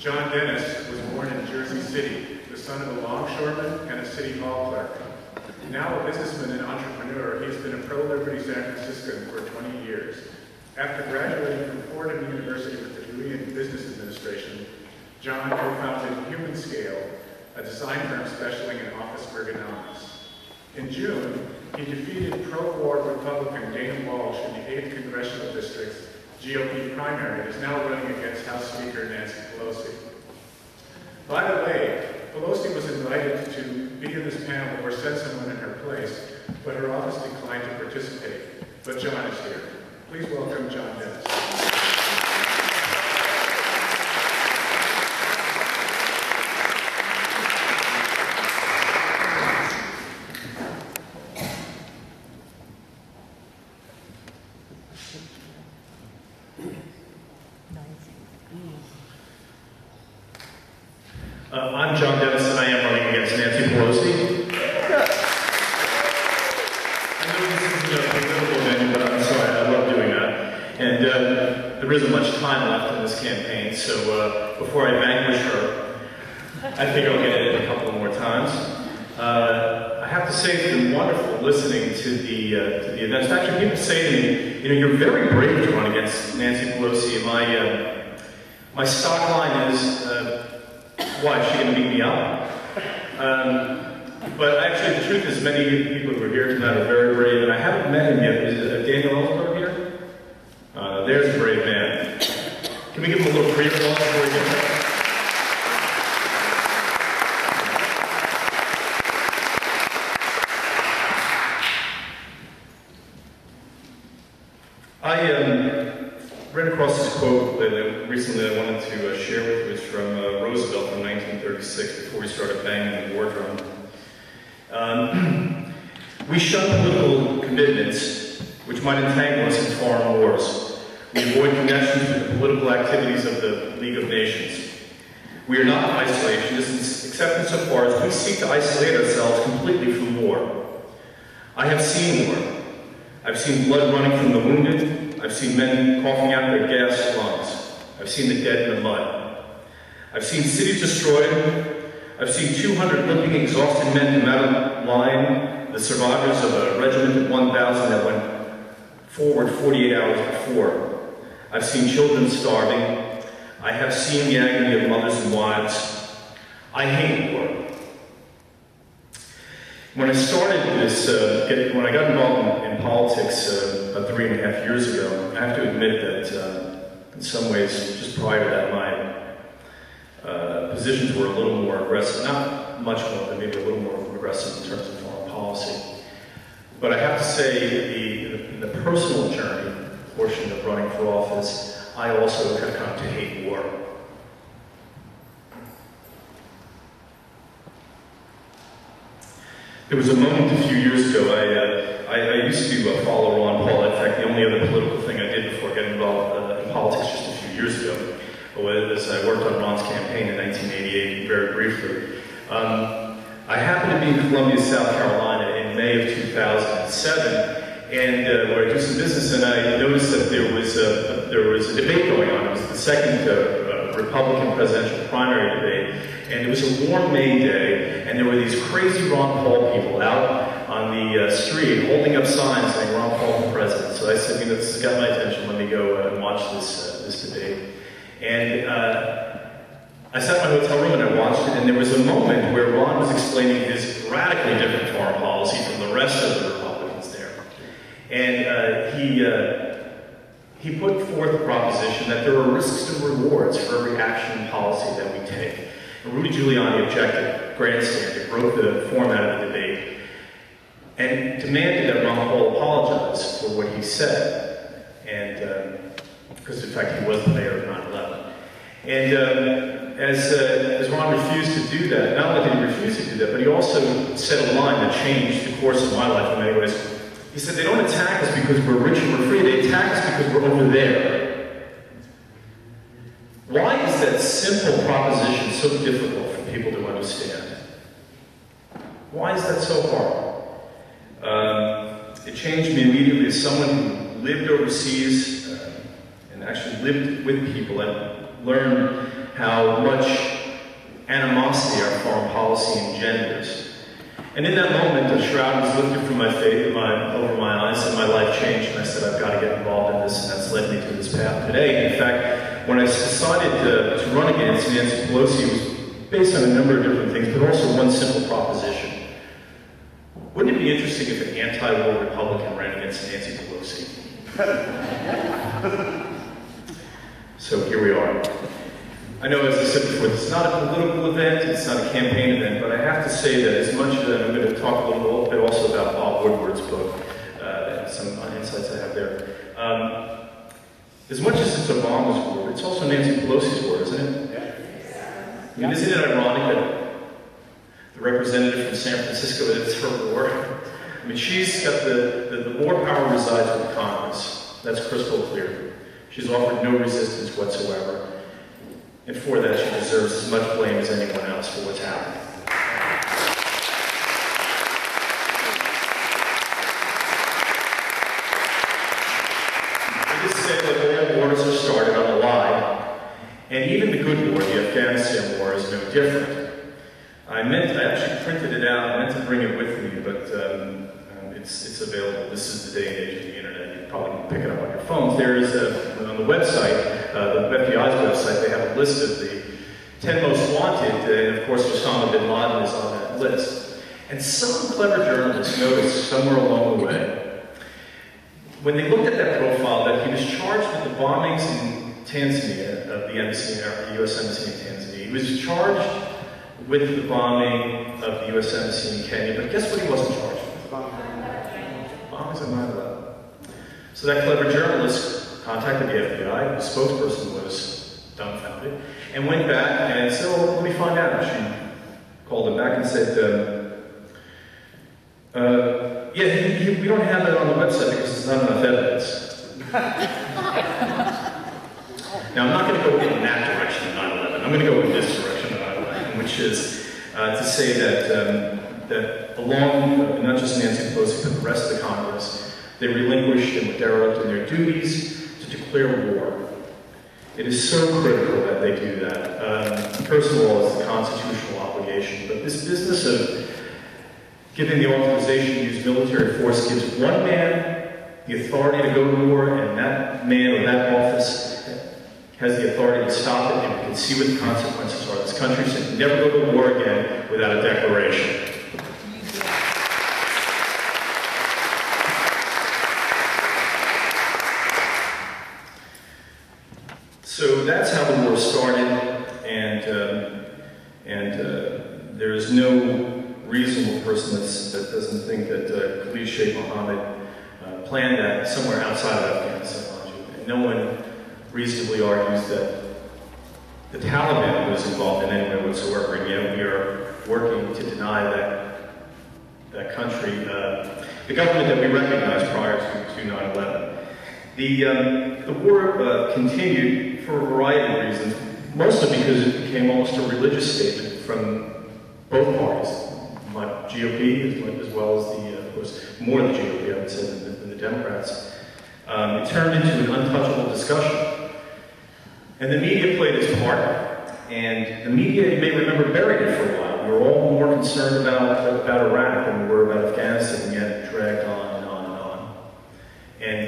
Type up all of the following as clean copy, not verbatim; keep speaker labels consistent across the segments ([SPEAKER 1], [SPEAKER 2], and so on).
[SPEAKER 1] John Dennis was born in Jersey City, the son of a longshoreman and a city hall clerk. Now a businessman and entrepreneur, he's been a pro-liberty San Franciscan for 20 years. After graduating from Fordham University with a degree in business administration, John co-founded Human Scale, a design firm specializing in office ergonomics. In June, he defeated pro-war Republican Dana Walsh in the 8th Congressional District's GOP primary and is now running against House Speaker Nancy Pelosi. By the way, Pelosi was invited to be in this panel or send someone in her place, but her office declined to participate. But John is here. Please welcome John Dennis.
[SPEAKER 2] I'm John Dennis, and I am running against Nancy Pelosi. I know this isn't a political venue, but I'm sorry, I love doing that. And there isn't much time left in this campaign, so before I vanquish her, I think I'll get it in a couple more times. I have to say it's been wonderful listening to the events. Actually, people say to me, you know, you're very brave to run against Nancy Pelosi. And my stock line is, why, is she going to beat me up? But actually, the truth is, many people who are here tonight are very brave, and I haven't met him yet. Is Daniel Ellsberg here? There's a brave man. Can we give him a little free applause before we get there? I ran across this quote that recently I wanted to share with you. It's from Roosevelt from 1936, before he started banging the war drum. We shun political commitments which might entangle us in foreign wars. We avoid connections with the political activities of the League of Nations. We are not isolationists, except insofar as we seek to isolate ourselves completely from war. I have seen war. I've seen blood running from the wounded. I've seen men coughing out their gas lungs. I've seen the dead in the mud. I've seen cities destroyed. I've seen 200 limping, exhausted men come out of line, the survivors of a regiment of 1,000 that went forward 48 hours before. I've seen children starving. I have seen the agony of mothers and wives. I hate war. When I started this, when I got involved in politics about 3.5 years ago, I have to admit that in some ways, just prior to that, my positions were a little more aggressive. Not much more, but maybe a little more aggressive in terms of foreign policy. But I have to say, in the personal journey portion of running for office, I also have come to hate war. There was a moment a few years ago, I used to follow Ron Paul. In fact, the only other political thing I did before getting involved in politics just a few years ago was I worked on Ron's campaign in 1988, very briefly. I happened to be in Columbia, South Carolina in May of 2007, and where I do some business, and I noticed that there was a debate going on. It was the second Republican presidential primary debate, and it was a warm May day, and there were these crazy Ron Paul people out on the street holding up signs saying Ron Paul for president. So I said, you know, this has got my attention, let me go and watch this debate. And I sat in my hotel room and I watched it, and there was a moment where Ron was explaining his radically different foreign policy from the rest of the Republicans there. And he put forth a proposition that there are risks and rewards for every action and policy that we take. And Rudy Giuliani objected, grandstanded, broke the format of the debate, and demanded that Ron Paul apologize for what he said. And because in fact he was the mayor of 9/11. And as Ron refused to do that, not only did he refuse to do that, but he also said a line that changed the course of my life in many ways. He said, they don't attack us because we're rich and we're free, they attack us because we're over there. Why is that simple proposition so difficult for people to understand? Why is that so hard? It changed me immediately as someone who lived overseas and actually lived with people and learned how much animosity our foreign policy engenders. And in that moment, a shroud was lifted from my face, over my eyes, and my life changed, and I said, I've got to get involved in this, and that's led me to this path today. In fact, when I decided to run against Nancy Pelosi, it was based on a number of different things, but also one simple proposition. Wouldn't it be interesting if an anti-war Republican ran against Nancy Pelosi? So here we are. I know, as I said before, this is not a political event, it's not a campaign event, but I have to say that as much as I'm going to talk a little bit also about Bob Woodward's book, and some insights I have there. As much as it's Obama's word, it's also Nancy Pelosi's word, isn't it? Yeah. I mean, isn't it ironic that the representative from San Francisco, that it's her war? I mean, she's got the war power resides with Congress. That's crystal clear. She's offered no resistance whatsoever. And for that, she deserves as much blame as anyone else for what's happening. I just said that all wars are started on a lie, and even the good war, the Afghanistan war, is no different. I actually printed it out. I meant to bring it with me, but it's available. This is the day and age of the internet. You probably can pick it up on your phones. There is on the website, the FBI's website, they have a list of the 10 most wanted, and of course Osama bin Laden is on that list. And some clever journalists noticed somewhere along the way, when they looked at that profile, that he was charged with the bombings in Tanzania, of the embassy, the U.S. Embassy in Tanzania. He was charged with the bombing of the U.S. Embassy in Kenya, but guess what he wasn't charged with? Bombings on 9/11. So that clever journalist contacted the FBI, the spokesperson was dumbfounded, and went back and said, oh, let me find out. She called him back and said, yeah, we don't have it on the website because there's not enough evidence. Now, I'm not going to go in that direction of 9/11. I'm going to go in this direction of 9/11, which is to say that along, not just Nancy Pelosi, but the rest of the Congress, they relinquished and were derelict in their duties to declare war. It is so critical that they do that. First of all, it's the constitutional obligation, but this business of giving the authorization to use military force gives one man the authority to go to war, and that man or that office has the authority to stop it, and we can see what the consequences are. This country should never go to war again without a declaration. So that's how the war started, and there is no reasonable person that doesn't think that Khalid Sheikh Mohammed planned that somewhere outside of Afghanistan. And no one reasonably argues that the Taliban was involved in any way whatsoever, and yet we are working to deny that country the government that we recognized prior to 9/11. The war continued for a variety of reasons, mostly because it became almost a religious statement from both parties, GOP as well as of course, more the GOP, I would say, than the Democrats. It turned into an untouchable discussion. And the media played its part, and the media, you may remember, buried it for a while. We were all more concerned about Iraq than we were about Afghanistan, and yet it dragged on and on and on. And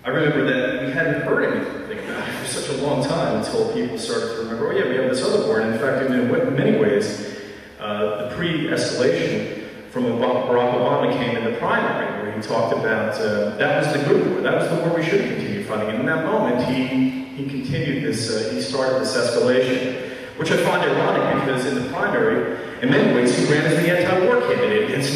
[SPEAKER 2] I remember that we hadn't heard anything about it for such a long time until people started to remember, oh yeah, we have this other war. And in fact, in many ways, the pre-escalation from Barack Obama came in the primary, where he talked about that was the good war, that was the war we should continue fighting. And in that moment, he continued this, he started this escalation, which I find ironic because in the primary, in many ways, he ran as the anti-war candidate against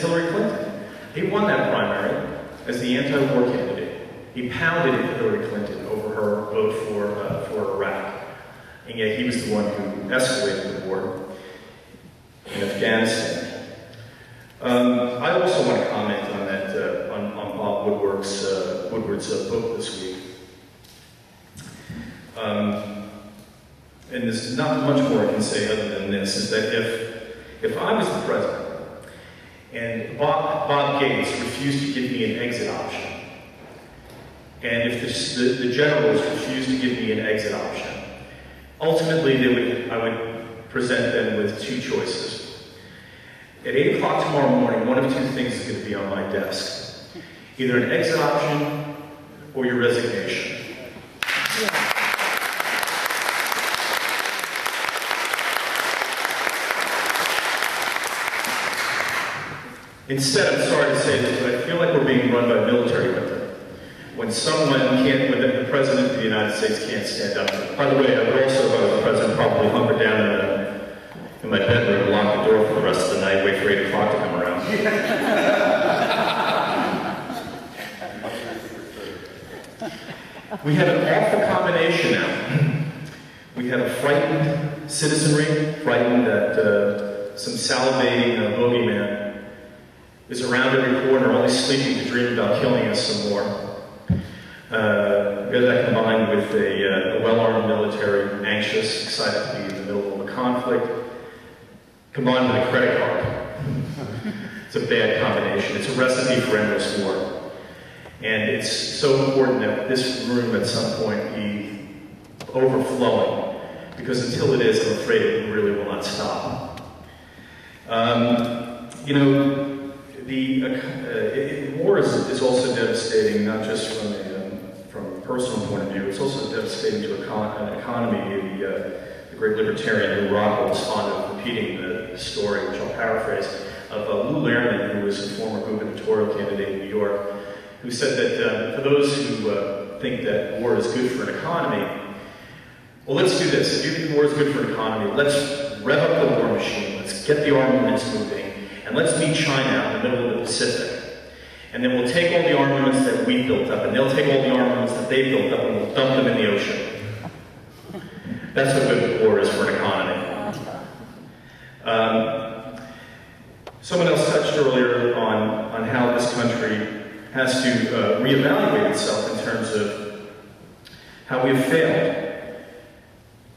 [SPEAKER 2] Hillary Clinton. He won that primary as the anti-war candidate. He pounded into Hillary Clinton over her vote for Iraq. And yet he was the one who escalated the war in Afghanistan. I also want to comment on that, on Bob Woodward's book this week. And there's not much more I can say other than this, is that if I was the president, and Bob Gates refused to give me an exit option, And if the generals refused to give me an exit option, ultimately I would present them with two choices. At 8 o'clock tomorrow morning, one of two things is going to be on my desk. Either an exit option or your resignation. Instead, I'm sorry to say this, but I feel like we're being run by a military junta. When the President of the United States can't stand up. By the way, I would also, if I was the President, probably hunker down in my bedroom and lock the door for the rest of the night, wait for 8 o'clock to come around. We have an awful combination now. We have a frightened citizenry, frightened that some salivating boogeyman is around every corner, only sleeping to dream about killing us some more. We have that combined with a well-armed military, anxious, excited to be in the middle of a conflict, combined with a credit card. It's a bad combination. It's a recipe for endless war. And it's so important that this room at some point be overflowing, because until it is, I'm afraid it really will not stop. War is also devastating, not just from a personal point of view. It's also devastating to an economy. The great libertarian Lou Rockwell was fond of repeating the story, which I'll paraphrase, of Lou Lehrman, who was a former gubernatorial candidate in New York, who said that for those who think that war is good for an economy, well, let's do this. If you think war is good for an economy, let's rev up the war machine, let's get the armaments moving, and let's meet China in the middle of the Pacific. And then we'll take all the armaments that we built up, and they'll take all the armaments that they built up, and we'll dump them in the ocean. That's what good war is for an economy. Someone else touched earlier on how this country has to reevaluate itself in terms of how we've failed.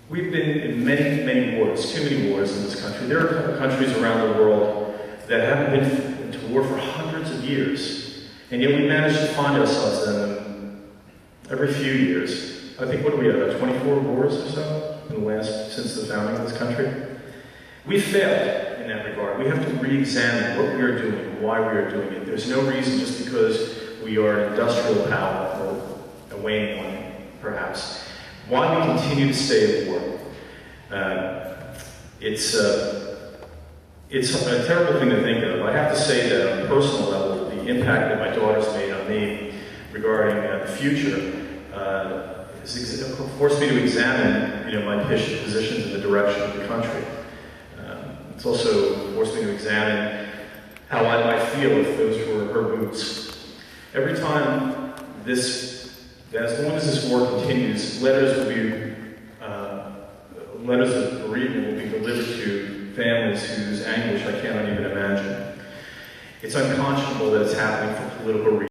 [SPEAKER 2] We've been in many, many wars, too many wars in this country. There are countries around the world that haven't been to war for hundreds of years, and yet we managed to find ourselves in them every few years. I think, what do we have, 24 wars or so since the founding of this country? We failed in that regard. We have to re-examine what we are doing, why we are doing it. There's no reason just because we are an industrial power, or a waning one, perhaps, why we continue to stay at war. It's a terrible thing to think of. I have to say that on a personal level, the impact that my daughter's made on me regarding the future has forced me to examine, my positions in the direction of the country. It's also forced me to examine how I might feel if those were her boots. Every time as long as this war continues, letters of bereavement will be delivered to families whose anguish I cannot even imagine. It's unconscionable that it's happening for political reasons.